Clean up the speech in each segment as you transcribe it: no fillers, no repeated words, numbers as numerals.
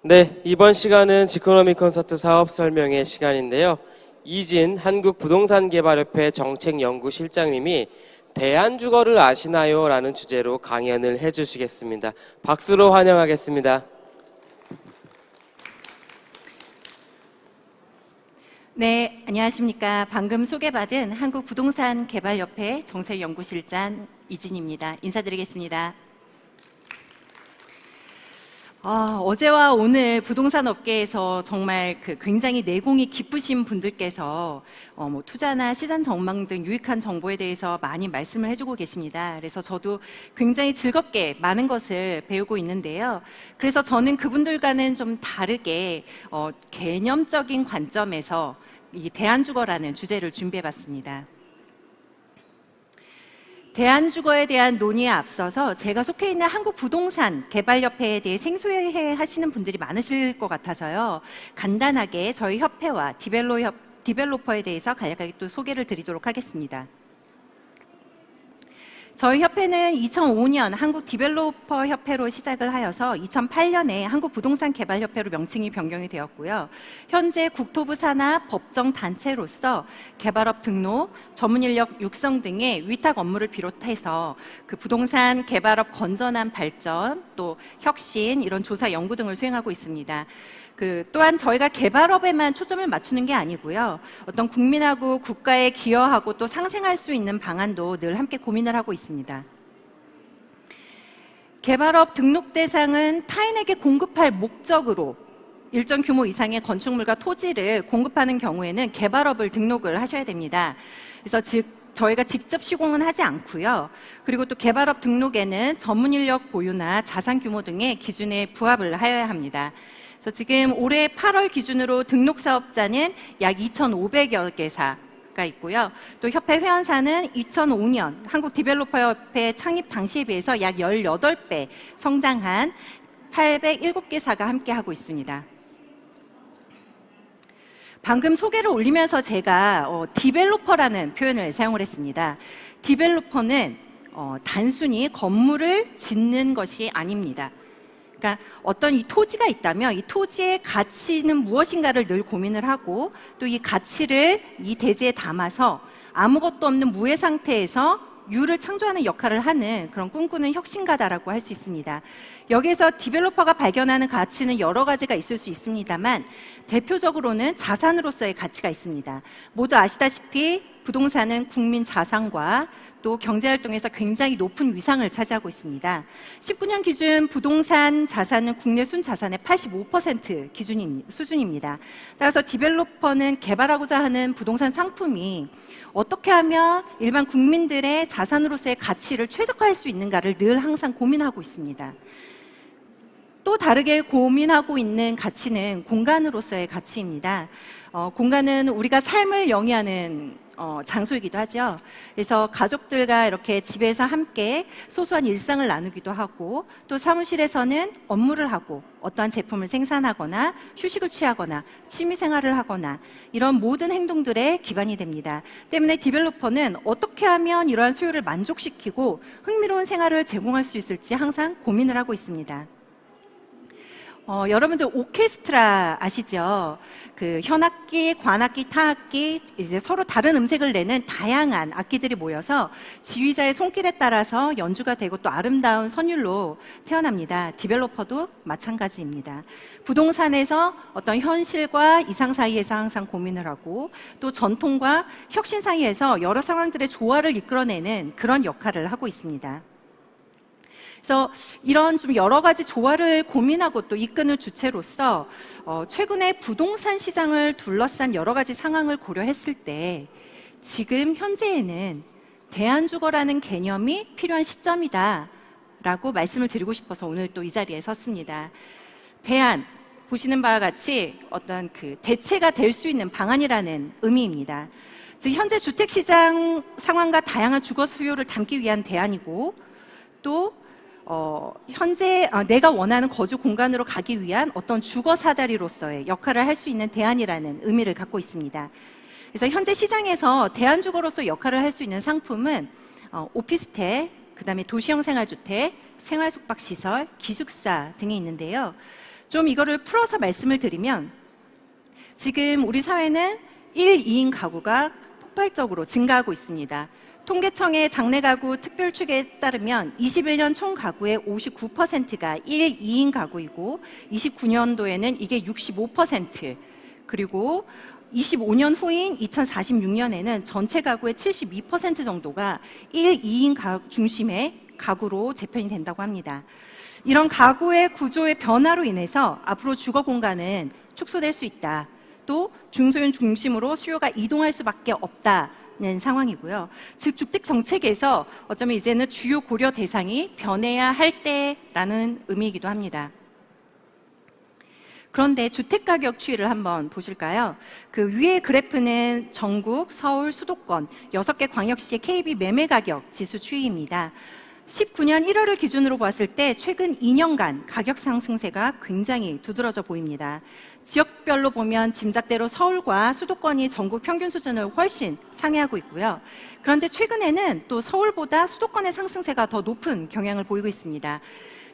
네, 이번 시간은 지코노미 콘서트 사업 설명의 시간인데요. 이진 한국부동산개발협회 정책연구실장님이 대안주거를 아시나요? 라는 주제로 강연을 해주시겠습니다. 박수로 환영하겠습니다. 네, 안녕하십니까. 방금 소개받은 한국부동산개발협회 정책연구실장 이진입니다. 인사드리겠습니다. 어제와 오늘 부동산 업계에서 정말 굉장히 내공이 깊으신 분들께서 투자나 시장 전망 등 유익한 정보에 대해서 많이 말씀을 해주고 계십니다. 그래서 저도 굉장히 즐겁게 많은 것을 배우고 있는데요. 그래서 저는 그분들과는 좀 다르게 개념적인 관점에서 이 대안주거라는 주제를 준비해봤습니다. 대안주거에 대한 논의에 앞서서 제가 속해 있는 한국부동산개발협회에 대해 생소해 하시는 분들이 많으실 것 같아서요. 간단하게 저희 협회와 디벨로퍼에 대해서 간략하게 또 소개를 드리도록 하겠습니다. 저희 협회는 2005년 한국디벨로퍼협회로 시작을 하여서 2008년에 한국부동산개발협회로 명칭이 변경이 되었고요. 현재 국토부 산하 법정단체로서 개발업 등록, 전문인력 육성 등의 위탁 업무를 비롯해서 그 부동산 개발업 건전한 발전, 또 혁신, 이런 조사 연구 등을 수행하고 있습니다. 또한 저희가 개발업에만 초점을 맞추는 게 아니고요. 어떤 국민하고 국가에 기여하고 또 상생할 수 있는 방안도 늘 함께 고민을 하고 있습니다. 개발업 등록 대상은 타인에게 공급할 목적으로 일정 규모 이상의 건축물과 토지를 공급하는 경우에는 개발업을 등록을 하셔야 됩니다. 그래서 저희가 직접 시공은 하지 않고요. 그리고 또 개발업 등록에는 전문 인력 보유나 자산 규모 등의 기준에 부합을 하여야 합니다. 그래서 지금 올해 8월 기준으로 등록 사업자는 약 2,500여 개사가 있고요. 또 협회 회원사는 2005년 한국디벨로퍼협회 창립 당시에 비해서 약 18배 성장한 807개사가 함께하고 있습니다. 방금 소개를 올리면서 제가 디벨로퍼라는 표현을 사용을 했습니다. 디벨로퍼는 단순히 건물을 짓는 것이 아닙니다. 그러니까 어떤 이 토지가 있다면 이 토지의 가치는 무엇인가를 늘 고민을 하고 또 이 가치를 이 대지에 담아서 아무것도 없는 무해 상태에서 유를 창조하는 역할을 하는 그런 꿈꾸는 혁신가다라고 할 수 있습니다. 여기에서 디벨로퍼가 발견하는 가치는 여러 가지가 있을 수 있습니다만 대표적으로는 자산으로서의 가치가 있습니다. 모두 아시다시피 부동산은 국민 자산과 또 경제활동에서 굉장히 높은 위상을 차지하고 있습니다. 19년 기준 부동산 자산은 국내 순자산의 85% 수준입니다. 따라서 디벨로퍼는 개발하고자 하는 부동산 상품이 어떻게 하면 일반 국민들의 자산으로서의 가치를 최적화할 수 있는가를 늘 항상 고민하고 있습니다. 또 다르게 고민하고 있는 가치는 공간으로서의 가치입니다. 공간은 우리가 삶을 영위하는 장소이기도 하죠. 그래서 가족들과 이렇게 집에서 함께 소소한 일상을 나누기도 하고 또 사무실에서는 업무를 하고 어떠한 제품을 생산하거나 휴식을 취하거나 취미생활을 하거나 이런 모든 행동들의 기반이 됩니다. 때문에 디벨로퍼는 어떻게 하면 이러한 수요를 만족시키고 흥미로운 생활을 제공할 수 있을지 항상 고민을 하고 있습니다. 여러분들 오케스트라 아시죠? 현악기, 관악기, 타악기 이제 서로 다른 음색을 내는 다양한 악기들이 모여서 지휘자의 손길에 따라서 연주가 되고 또 아름다운 선율로 태어납니다. 디벨로퍼도 마찬가지입니다. 부동산에서 어떤 현실과 이상 사이에서 항상 고민을 하고 또 전통과 혁신 사이에서 여러 상황들의 조화를 이끌어내는 그런 역할을 하고 있습니다. 그래서 이런 좀 여러 가지 조화를 고민하고 또 이끄는 주체로서 최근에 부동산 시장을 둘러싼 여러 가지 상황을 고려했을 때 지금 현재에는 대안주거라는 개념이 필요한 시점이다라고 말씀을 드리고 싶어서 오늘 또 이 자리에 섰습니다. 대안, 보시는 바와 같이 어떤 대체가 될 수 있는 방안이라는 의미입니다. 즉 현재 주택시장 상황과 다양한 주거 수요를 담기 위한 대안이고 또 현재 내가 원하는 거주 공간으로 가기 위한 어떤 주거 사다리로서의 역할을 할 수 있는 대안이라는 의미를 갖고 있습니다. 그래서 현재 시장에서 대안주거로서 역할을 할 수 있는 상품은 오피스텔, 그다음에 도시형 생활주택, 생활숙박시설, 기숙사 등이 있는데요. 좀 이거를 풀어서 말씀을 드리면 지금 우리 사회는 1, 2인 가구가 폭발적으로 증가하고 있습니다. 통계청의 장래 가구 특별 추계에 따르면 21년 총 가구의 59%가 1, 2인 가구이고 29년도에는 이게 65%, 그리고 25년 후인 2046년에는 전체 가구의 72% 정도가 1, 2인 중심의 가구로 재편이 된다고 합니다. 이런 가구의 구조의 변화로 인해서 앞으로 주거 공간은 축소될 수 있다. 또 중소형 중심으로 수요가 이동할 수밖에 없다는 상황이고요. 즉 주택 정책에서 어쩌면 이제는 주요 고려 대상이 변해야 할 때라는 의미이기도 합니다. 그런데 주택가격 추이를 한번 보실까요? 그 위의 그래프는 전국, 서울, 수도권 6개 광역시의 KB 매매가격 지수 추이입니다. 19년 1월을 기준으로 봤을 때 최근 2년간 가격 상승세가 굉장히 두드러져 보입니다. 지역별로 보면 짐작대로 서울과 수도권이 전국 평균 수준을 훨씬 상회하고 있고요. 그런데 최근에는 또 서울보다 수도권의 상승세가 더 높은 경향을 보이고 있습니다.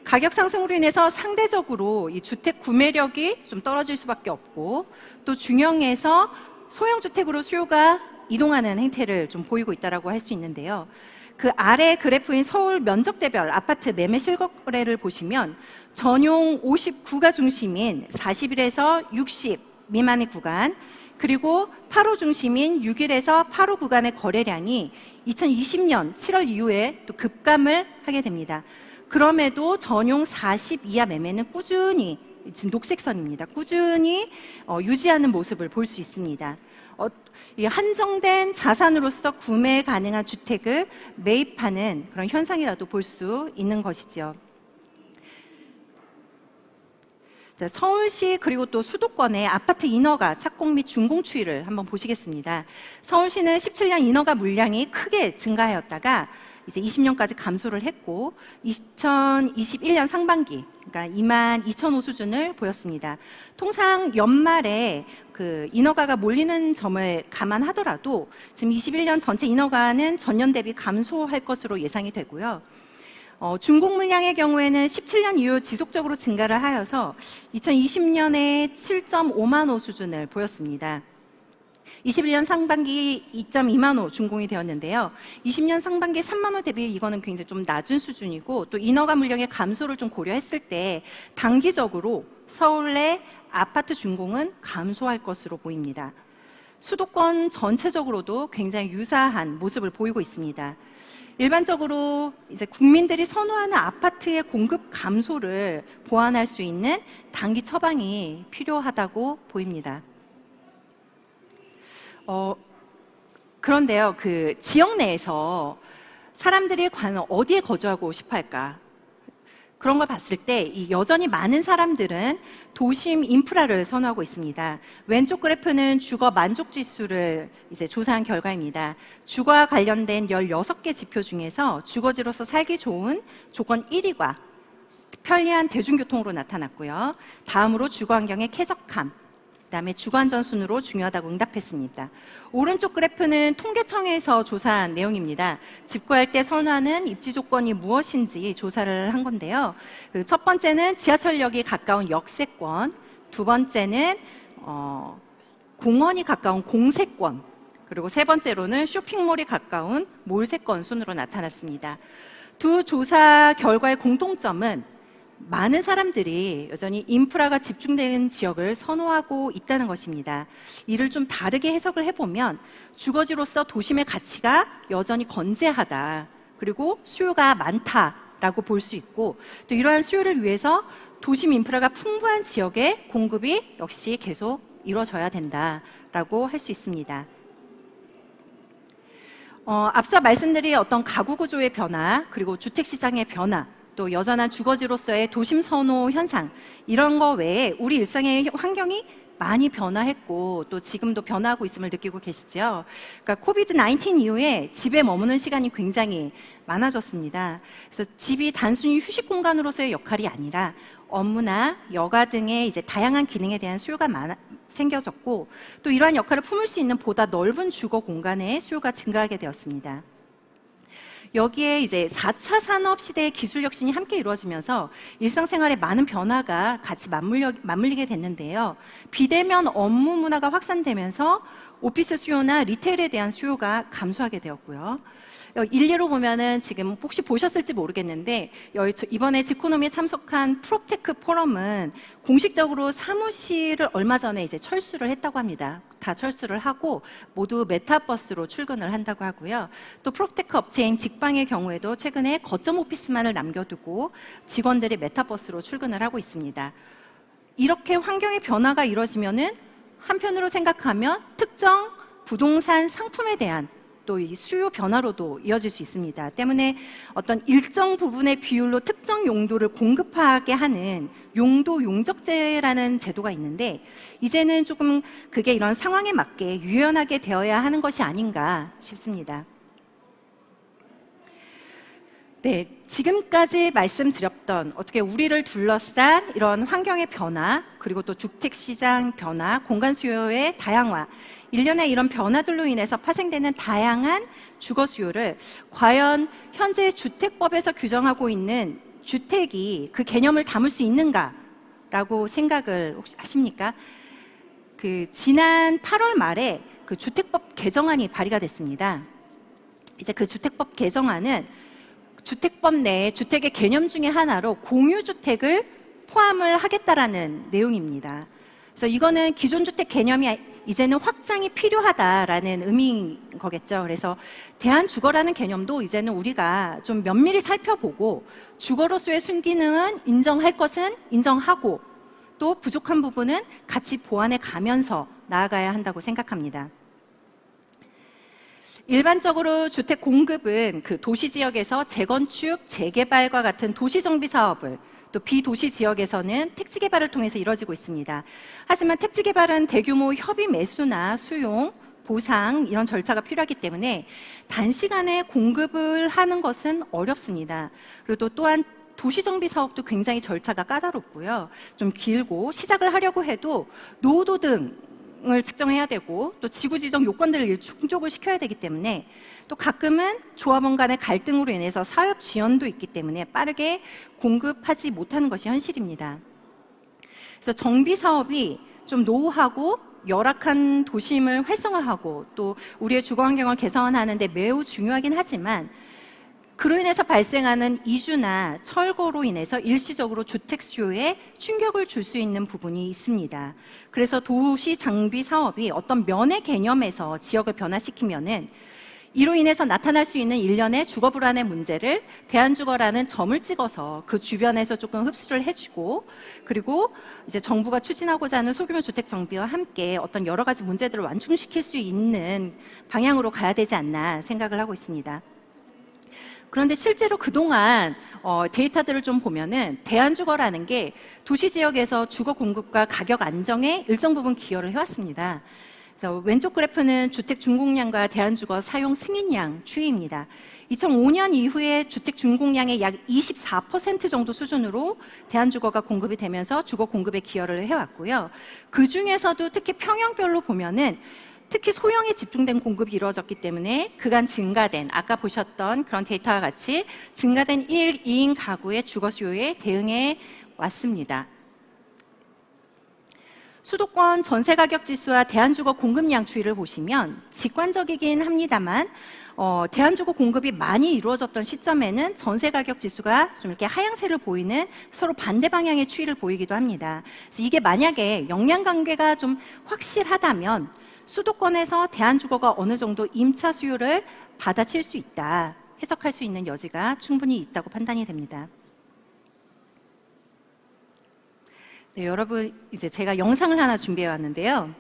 가격 상승으로 인해서 상대적으로 이 주택 구매력이 좀 떨어질 수밖에 없고, 또 중형에서 소형 주택으로 수요가 이동하는 행태를 좀 보이고 있다라고 할 수 있는데요. 그 아래 그래프인 서울 면적대별 아파트 매매 실거래를 보시면 전용 59가 중심인 41에서 60 미만의 구간, 그리고 8호 중심인 6일에서 8호 구간의 거래량이 2020년 7월 이후에 또 급감을 하게 됩니다. 그럼에도 전용 40 이하 매매는 꾸준히, 지금 녹색선입니다. 꾸준히 유지하는 모습을 볼 수 있습니다. 이 한정된 자산으로서 구매 가능한 주택을 매입하는 그런 현상이라도 볼 수 있는 것이죠. 자, 서울시 그리고 또 수도권의 아파트 인허가 착공 및 준공 추이를 한번 보시겠습니다. 서울시는 17년 인허가 물량이 크게 증가하였다가 이제 20년까지 감소를 했고 2021년 상반기 그러니까 22,000호 수준을 보였습니다. 통상 연말에 그 인허가가 몰리는 점을 감안하더라도 지금 21년 전체 인허가는 전년 대비 감소할 것으로 예상이 되고요. 준공 물량의 경우에는 17년 이후 지속적으로 증가를 하여서 2020년에 7.5만 호 수준을 보였습니다. 21년 상반기 2.2만 호 준공이 되었는데요. 20년 상반기 3만 호 대비 이거는 굉장히 좀 낮은 수준이고, 또 인허가 물량의 감소를 좀 고려했을 때 단기적으로 서울 내 아파트 준공은 감소할 것으로 보입니다. 수도권 전체적으로도 굉장히 유사한 모습을 보이고 있습니다. 일반적으로 이제 국민들이 선호하는 아파트의 공급 감소를 보완할 수 있는 단기 처방이 필요하다고 보입니다. 그런데요, 그 지역 내에서 사람들이 과연 어디에 거주하고 싶어 할까? 그런 걸 봤을 때 여전히 많은 사람들은 도심 인프라를 선호하고 있습니다. 왼쪽 그래프는 주거 만족 지수를 이제 조사한 결과입니다. 주거와 관련된 16개 지표 중에서 주거지로서 살기 좋은 조건 1위가 편리한 대중교통으로 나타났고요. 다음으로 주거 환경의 쾌적함, 그다음에 주거안전 순으로 중요하다고 응답했습니다. 오른쪽 그래프는 통계청에서 조사한 내용입니다. 집 구할 때 선호하는 입지 조건이 무엇인지 조사를 한 건데요. 첫 번째는 지하철역이 가까운 역세권, 두 번째는 공원이 가까운 공세권, 그리고 세 번째로는 쇼핑몰이 가까운 몰세권 순으로 나타났습니다. 두 조사 결과의 공통점은 많은 사람들이 여전히 인프라가 집중된 지역을 선호하고 있다는 것입니다. 이를 좀 다르게 해석을 해보면 주거지로서 도심의 가치가 여전히 건재하다, 그리고 수요가 많다라고 볼 수 있고, 또 이러한 수요를 위해서 도심 인프라가 풍부한 지역의 공급이 역시 계속 이루어져야 된다라고 할 수 있습니다. 앞서 말씀드린 어떤 가구 구조의 변화, 그리고 주택시장의 변화, 또 여전한 주거지로서의 도심 선호 현상, 이런 거 외에 우리 일상의 환경이 많이 변화했고 또 지금도 변화하고 있음을 느끼고 계시죠. 그러니까 코비드-19 이후에 집에 머무는 시간이 굉장히 많아졌습니다. 그래서 집이 단순히 휴식 공간으로서의 역할이 아니라 업무나 여가 등의 이제 다양한 기능에 대한 수요가 생겨졌고, 또 이러한 역할을 품을 수 있는 보다 넓은 주거 공간의 수요가 증가하게 되었습니다. 여기에 이제 4차 산업 시대의 기술 혁신이 함께 이루어지면서 일상생활에 많은 변화가 같이 맞물리게 됐는데요. 비대면 업무 문화가 확산되면서 오피스 수요나 리테일에 대한 수요가 감소하게 되었고요. 일례로 보면은 지금 혹시 보셨을지 모르겠는데 이번에 지코노미에 참석한 프롭테크 포럼은 공식적으로 사무실을 얼마 전에 이제 철수를 했다고 합니다. 다 철수를 하고 모두 메타버스로 출근을 한다고 하고요. 또 프롭테크 업체인 직방의 경우에도 최근에 거점 오피스만을 남겨두고 직원들이 메타버스로 출근을 하고 있습니다. 이렇게 환경의 변화가 이루어지면은 한편으로 생각하면 특정 부동산 상품에 대한 또 이 수요 변화로도 이어질 수 있습니다. 때문에 어떤 일정 부분의 비율로 특정 용도를 공급하게 하는 용도 용적제라는 제도가 있는데 이제는 조금 그게 이런 상황에 맞게 유연하게 되어야 하는 것이 아닌가 싶습니다. 네, 지금까지 말씀드렸던 어떻게 우리를 둘러싼 이런 환경의 변화, 그리고 또 주택시장 변화, 공간 수요의 다양화, 일련의 이런 변화들로 인해서 파생되는 다양한 주거 수요를 과연 현재 주택법에서 규정하고 있는 주택이 그 개념을 담을 수 있는가라고 생각을 혹시 하십니까? 지난 8월 말에 그 주택법 개정안이 발의가 됐습니다. 이제 그 주택법 개정안은 주택법 내에 주택의 개념 중에 하나로 공유주택을 포함을 하겠다라는 내용입니다. 그래서 이거는 기존 주택 개념이 이제는 확장이 필요하다라는 의미인 거겠죠. 그래서 대한주거라는 개념도 이제는 우리가 좀 면밀히 살펴보고 주거로서의 순기능은 인정할 것은 인정하고 또 부족한 부분은 같이 보완해 가면서 나아가야 한다고 생각합니다. 일반적으로 주택 공급은 그 도시 지역에서 재건축, 재개발과 같은 도시 정비 사업을 또 비도시 지역에서는 택지 개발을 통해서 이루어지고 있습니다. 하지만 택지 개발은 대규모 협의 매수나 수용, 보상 이런 절차가 필요하기 때문에 단시간에 공급을 하는 것은 어렵습니다. 그리고 또한 도시 정비 사업도 굉장히 절차가 까다롭고요. 좀 길고 시작을 하려고 해도 노후도 등을 측정해야 되고 또 지구 지정 요건들을 충족을 시켜야 되기 때문에 또 가끔은 조합원 간의 갈등으로 인해서 사업 지연도 있기 때문에 빠르게 공급하지 못하는 것이 현실입니다. 그래서 정비 사업이 좀 노후하고 열악한 도심을 활성화하고 또 우리의 주거 환경을 개선하는 데 매우 중요하긴 하지만 그로 인해서 발생하는 이주나 철거로 인해서 일시적으로 주택 수요에 충격을 줄 수 있는 부분이 있습니다. 그래서 도시 장비 사업이 어떤 면의 개념에서 지역을 변화시키면은 이로 인해서 나타날 수 있는 일련의 주거 불안의 문제를 대한주거라는 점을 찍어서 그 주변에서 조금 흡수를 해주고 그리고 이제 정부가 추진하고자 하는 소규모 주택 정비와 함께 어떤 여러 가지 문제들을 완충시킬 수 있는 방향으로 가야 되지 않나 생각을 하고 있습니다. 그런데 실제로 그동안 데이터들을 좀 보면은 대한주거라는 게 도시 지역에서 주거 공급과 가격 안정에 일정 부분 기여를 해왔습니다. 그래서 왼쪽 그래프는 주택 준공량과 대한주거 사용 승인량 추이입니다. 2005년 이후에 주택 준공량의 약 24% 정도 수준으로 대한주거가 공급이 되면서 주거 공급에 기여를 해왔고요. 그 중에서도 특히 평형별로 보면은 특히 소형에 집중된 공급이 이루어졌기 때문에 그간 증가된 아까 보셨던 그런 데이터와 같이 증가된 1, 2인 가구의 주거 수요에 대응해 왔습니다. 수도권 전세 가격 지수와 대한주거 공급량 추이를 보시면 직관적이긴 합니다만 대한주거 공급이 많이 이루어졌던 시점에는 전세 가격 지수가 좀 이렇게 하향세를 보이는 서로 반대 방향의 추이를 보이기도 합니다. 그래서 이게 만약에 역량 관계가 좀 확실하다면 수도권에서 대한주거가 어느 정도 임차 수요를 받아칠 수 있다, 해석할 수 있는 여지가 충분히 있다고 판단이 됩니다. 네, 여러분 이제 제가 영상을 하나 준비해 왔는데요.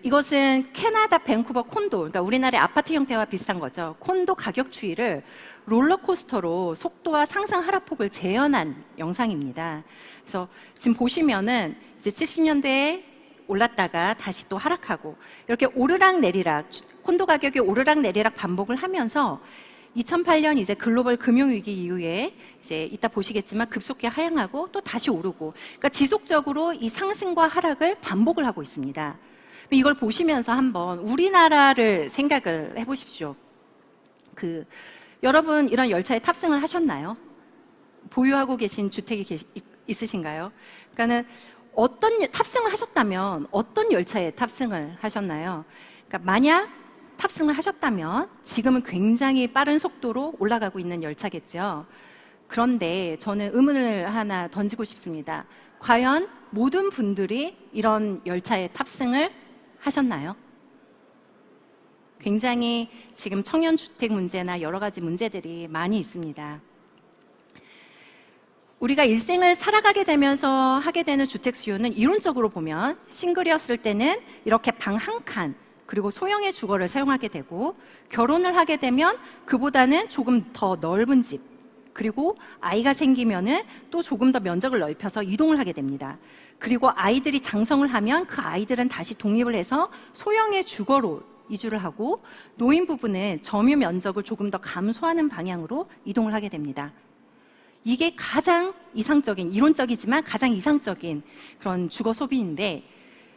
이것은 캐나다 밴쿠버 콘도, 그러니까 우리나라의 아파트 형태와 비슷한 거죠. 콘도 가격 추이를 롤러코스터로 속도와 상승 하락폭을 재현한 영상입니다. 그래서 지금 보시면은 이제 70년대에 올랐다가 다시 또 하락하고 이렇게 오르락 내리락 콘도 가격이 오르락 내리락 반복을 하면서 2008년 이제 글로벌 금융위기 이후에 이제 이따 보시겠지만 급속히 하향하고 또 다시 오르고 그러니까 지속적으로 이 상승과 하락을 반복을 하고 있습니다. 이걸 보시면서 한번 우리나라를 생각을 해보십시오. 여러분 이런 열차에 탑승을 하셨나요? 보유하고 계신 주택이 있으신가요? 그러니까는 탑승을 하셨다면 어떤 열차에 탑승을 하셨나요? 그러니까 만약 탑승을 하셨다면 지금은 굉장히 빠른 속도로 올라가고 있는 열차겠죠. 그런데 저는 의문을 하나 던지고 싶습니다. 과연 모든 분들이 이런 열차에 탑승을 하셨나요? 굉장히 지금 청년주택 문제나 여러 가지 문제들이 많이 있습니다. 우리가 일생을 살아가게 되면서 하게 되는 주택 수요는 이론적으로 보면 싱글이었을 때는 이렇게 방 한 칸, 그리고 소형의 주거를 사용하게 되고, 결혼을 하게 되면 그보다는 조금 더 넓은 집, 그리고 아이가 생기면은 또 조금 더 면적을 넓혀서 이동을 하게 됩니다. 그리고 아이들이 장성을 하면 그 아이들은 다시 독립을 해서 소형의 주거로 이주를 하고, 노인 부부는 점유 면적을 조금 더 감소하는 방향으로 이동을 하게 됩니다. 이게 가장 이상적인, 이론적이지만 가장 이상적인 그런 주거 소비인데,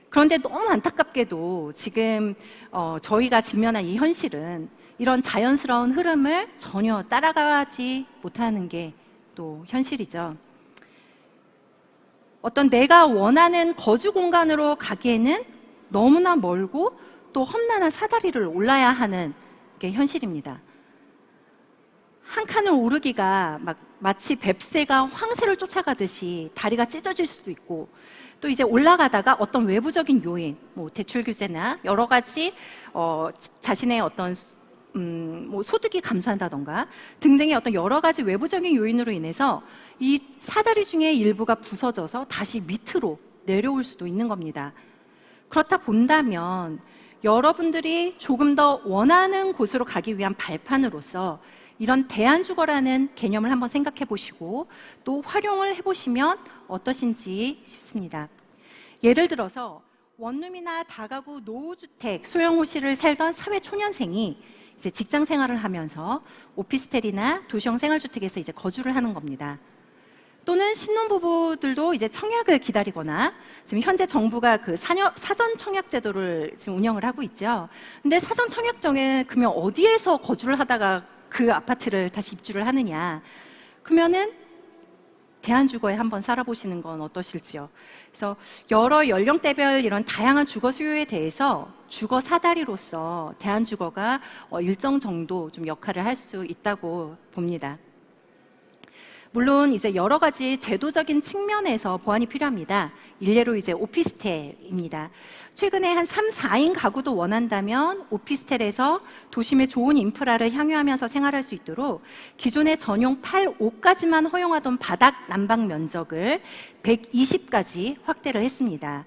그런데 너무 안타깝게도 지금 저희가 직면한 이 현실은 이런 자연스러운 흐름을 전혀 따라가지 못하는 게 또 현실이죠. 어떤 내가 원하는 거주 공간으로 가기에는 너무나 멀고 또 험난한 사다리를 올라야 하는 게 현실입니다. 한 칸을 오르기가 마치 뱁새가 황새를 쫓아가듯이 다리가 찢어질 수도 있고, 또 이제 올라가다가 어떤 외부적인 요인, 대출 규제나 여러 가지 자신의 어떤 소득이 감소한다던가 등등의 어떤 여러 가지 외부적인 요인으로 인해서 이 사다리 중에 일부가 부서져서 다시 밑으로 내려올 수도 있는 겁니다. 그렇다 본다면 여러분들이 조금 더 원하는 곳으로 가기 위한 발판으로서 이런 대안주거라는 개념을 한번 생각해 보시고 또 활용을 해보시면 어떠신지 싶습니다. 예를 들어서 원룸이나 다가구 노후주택, 소형호실을 살던 사회초년생이 이제 직장 생활을 하면서 오피스텔이나 도시형 생활주택에서 이제 거주를 하는 겁니다. 또는 신혼부부들도 이제 청약을 기다리거나, 지금 현재 정부가 그 사전 청약 제도를 지금 운영을 하고 있죠. 근데 사전 청약정에 그러면 어디에서 거주를 하다가 그 아파트를 다시 입주를 하느냐? 그러면은 대안주거에 한번 살아보시는 건 어떠실지요? 그래서 여러 연령대별 이런 다양한 주거 수요에 대해서 주거 사다리로서 대안주거가 일정 정도 좀 역할을 할 수 있다고 봅니다. 물론 이제 여러 가지 제도적인 측면에서 보완이 필요합니다. 일례로 이제 오피스텔입니다. 최근에 한 3, 4인 가구도 원한다면 오피스텔에서 도심의 좋은 인프라를 향유하면서 생활할 수 있도록 기존의 전용 8, 5까지만 허용하던 바닥 난방 면적을 120까지 확대를 했습니다.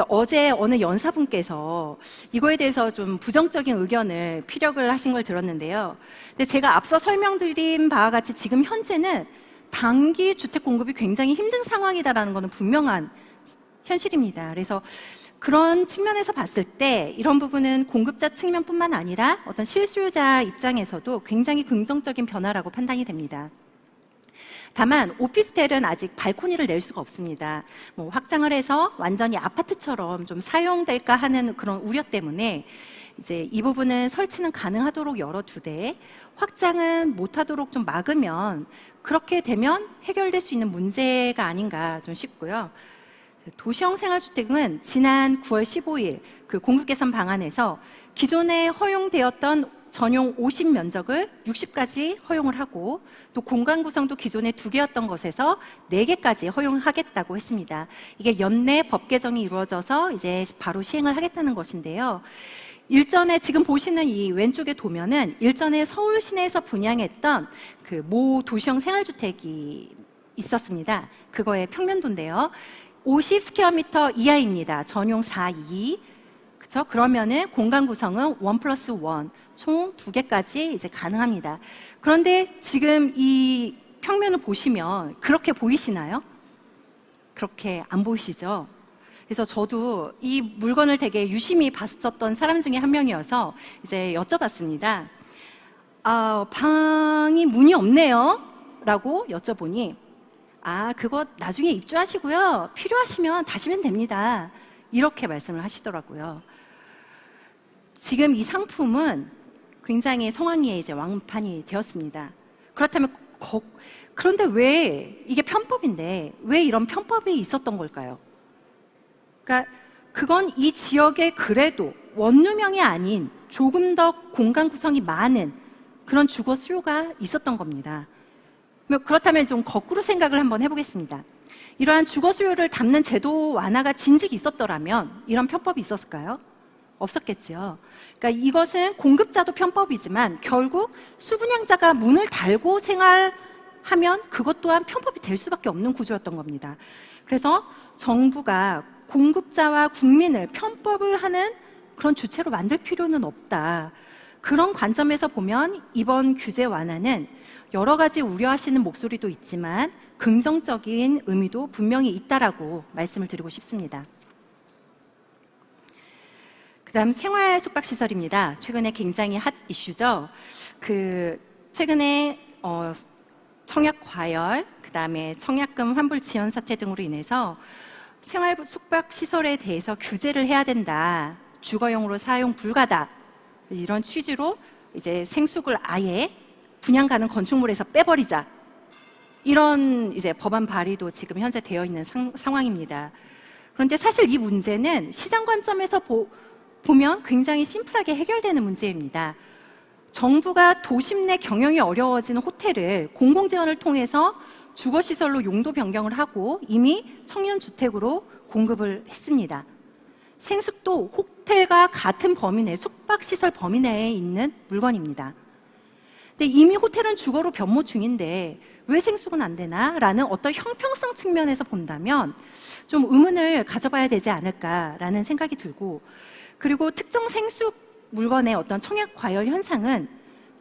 어제 어느 연사분께서 이거에 대해서 좀 부정적인 의견을 피력을 하신 걸 들었는데요. 근데 제가 앞서 설명드린 바와 같이 지금 현재는 단기 주택 공급이 굉장히 힘든 상황이다라는 것은 분명한 현실입니다. 그래서 그런 측면에서 봤을 때 이런 부분은 공급자 측면뿐만 아니라 어떤 실수요자 입장에서도 굉장히 긍정적인 변화라고 판단이 됩니다. 다만 오피스텔은 아직 발코니를 낼 수가 없습니다. 확장을 해서 완전히 아파트처럼 좀 사용될까 하는 그런 우려 때문에 이제 이 부분은 설치는 가능하도록 열어두되 확장은 못하도록 좀 막으면, 그렇게 되면 해결될 수 있는 문제가 아닌가 좀 싶고요. 도시형 생활주택은 지난 9월 15일 그 공급 개선 방안에서 기존에 허용되었던 전용 50 면적을 60까지 허용을 하고, 또 공간 구성도 기존에 2개였던 것에서 4개까지 허용하겠다고 했습니다. 이게 연내 법 개정이 이루어져서 이제 바로 시행을 하겠다는 것인데요. 일전에 지금 보시는 이 왼쪽의 도면은 일전에 서울 시내에서 분양했던 그 모 도시형 생활주택이 있었습니다. 그거의 평면도인데요. 50 스퀘어미터 이하입니다. 전용 4.2. 그렇죠? 그러면은 공간 구성은 1+1, 총 2개까지 이제 가능합니다. 그런데 지금 이 평면을 보시면 그렇게 보이시나요? 그렇게 안 보이시죠? 그래서 저도 이 물건을 되게 유심히 봤었던 사람 중에 한 명이어서 이제 여쭤봤습니다. 방이 문이 없네요? 라고 여쭤보니, 그거 나중에 입주하시고요. 필요하시면 다시면 됩니다. 이렇게 말씀을 하시더라고요. 지금 이 상품은 굉장히 성황리에 이제 왕판이 되었습니다. 그렇다면 그런데 왜 이게 편법인데 왜 이런 편법이 있었던 걸까요? 그러니까 그건 이 지역에 그래도 원룸형이 아닌 조금 더 공간 구성이 많은 그런 주거 수요가 있었던 겁니다. 그렇다면 좀 거꾸로 생각을 한번 해보겠습니다. 이러한 주거 수요를 담는 제도 완화가 진즉 있었더라면 이런 편법이 있었을까요? 없었겠지요. 그러니까 이것은 공급자도 편법이지만 결국 수분양자가 문을 닫고 생활하면 그것 또한 편법이 될 수밖에 없는 구조였던 겁니다. 그래서 정부가 공급자와 국민을 편법을 하는 그런 주체로 만들 필요는 없다. 그런 관점에서 보면 이번 규제 완화는 여러 가지 우려하시는 목소리도 있지만 긍정적인 의미도 분명히 있다라고 말씀을 드리고 싶습니다. 그다음 생활 숙박시설입니다. 최근에 굉장히 핫 이슈죠. 최근에 청약 과열, 그다음에 청약금 환불 지연 사태 등으로 인해서 생활 숙박시설에 대해서 규제를 해야 된다. 주거용으로 사용 불가다. 이런 취지로 이제 생숙을 아예 분양 가는 건축물에서 빼버리자. 이런 이제 법안 발의도 지금 현재 되어 있는 상황입니다. 그런데 사실 이 문제는 시장 관점에서 보면 굉장히 심플하게 해결되는 문제입니다. 정부가 도심 내 경영이 어려워지는 호텔을 공공지원을 통해서 주거시설로 용도 변경을 하고 이미 청년주택으로 공급을 했습니다. 생숙도 호텔과 같은 범위 내, 숙박시설 범위 내에 있는 물건입니다. 근데 이미 호텔은 주거로 변모 중인데 왜 생숙은 안 되나? 라는 어떤 형평성 측면에서 본다면 좀 의문을 가져봐야 되지 않을까라는 생각이 들고, 그리고 특정 생숙 물건의 어떤 청약 과열 현상은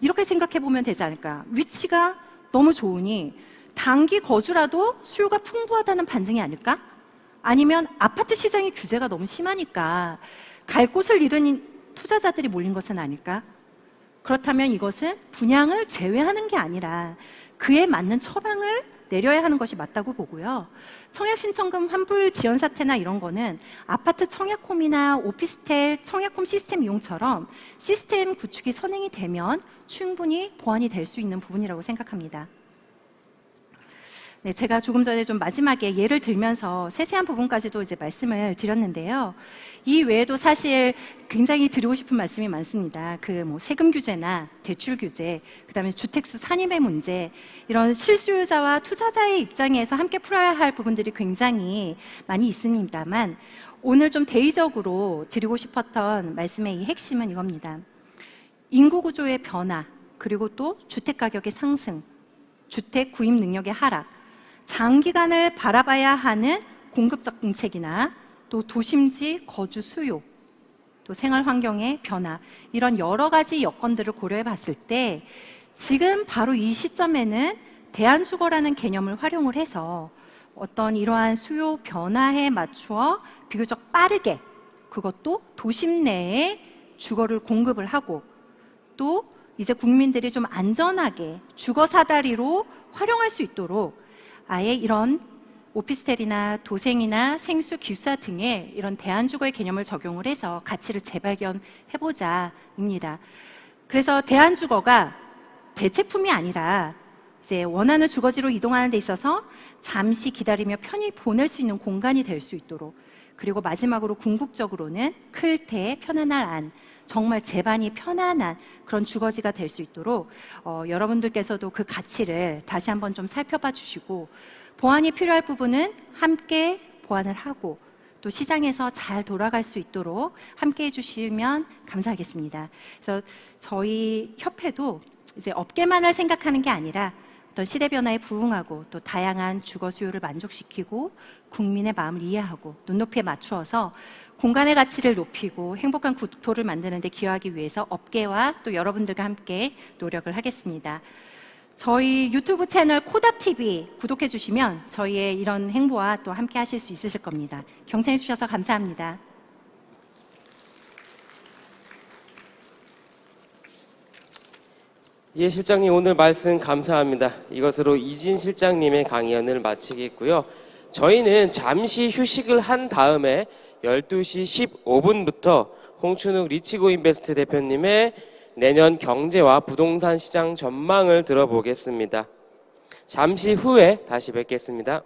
이렇게 생각해 보면 되지 않을까. 위치가 너무 좋으니 단기 거주라도 수요가 풍부하다는 반증이 아닐까? 아니면 아파트 시장의 규제가 너무 심하니까 갈 곳을 잃은 투자자들이 몰린 것은 아닐까? 그렇다면 이것은 분양을 제외하는 게 아니라 그에 맞는 처방을 내려야 하는 것이 맞다고 보고요. 청약신청금 환불 지연 사태나 이런 거는 아파트 청약홈이나 오피스텔 청약홈 시스템 이용처럼 시스템 구축이 선행이 되면 충분히 보완이 될 수 있는 부분이라고 생각합니다. 네, 제가 조금 전에 좀 마지막에 예를 들면서 세세한 부분까지도 이제 말씀을 드렸는데요. 이 외에도 사실 굉장히 드리고 싶은 말씀이 많습니다. 세금 규제나 대출 규제, 그다음에 주택수 산입의 문제, 이런 실수요자와 투자자의 입장에서 함께 풀어야 할 부분들이 굉장히 많이 있습니다만 오늘 좀 대의적으로 드리고 싶었던 말씀의 이 핵심은 이겁니다. 인구 구조의 변화, 그리고 또 주택 가격의 상승, 주택 구입 능력의 하락, 장기간을 바라봐야 하는 공급적 정책이나 또 도심지 거주 수요, 또 생활 환경의 변화, 이런 여러 가지 여건들을 고려해 봤을 때 지금 바로 이 시점에는 대안주거라는 개념을 활용을 해서 어떤 이러한 수요 변화에 맞추어 비교적 빠르게, 그것도 도심 내에 주거를 공급을 하고 또 이제 국민들이 좀 안전하게 주거 사다리로 활용할 수 있도록 아예 이런 오피스텔이나 도생이나 생수, 기숙사 등의 이런 대안주거의 개념을 적용을 해서 가치를 재발견해보자입니다. 그래서 대안주거가 대체품이 아니라 이제 원하는 주거지로 이동하는 데 있어서 잠시 기다리며 편히 보낼 수 있는 공간이 될 수 있도록, 그리고 마지막으로 궁극적으로는 클테, 편안할 안, 정말 제반이 편안한 그런 주거지가 될 수 있도록 여러분들께서도 그 가치를 다시 한번 좀 살펴봐 주시고, 보완이 필요할 부분은 함께 보완을 하고 또 시장에서 잘 돌아갈 수 있도록 함께 해주시면 감사하겠습니다. 그래서 저희 협회도 이제 업계만을 생각하는 게 아니라 어떤 시대 변화에 부응하고 또 다양한 주거 수요를 만족시키고 국민의 마음을 이해하고 눈높이에 맞추어서 공간의 가치를 높이고 행복한 국토를 만드는 데 기여하기 위해서 업계와 또 여러분들과 함께 노력을 하겠습니다. 저희 유튜브 채널 코다TV 구독해 주시면 저희의 이런 행보와 또 함께 하실 수 있으실 겁니다. 경청해 주셔서 감사합니다. 예, 실장님 오늘 말씀 감사합니다. 이것으로 이진 실장님의 강연을 마치겠고요. 저희는 잠시 휴식을 한 다음에 12시 15분부터 홍춘욱 리치고 인베스트 대표님의 내년 경제와 부동산 시장 전망을 들어보겠습니다. 잠시 후에 다시 뵙겠습니다.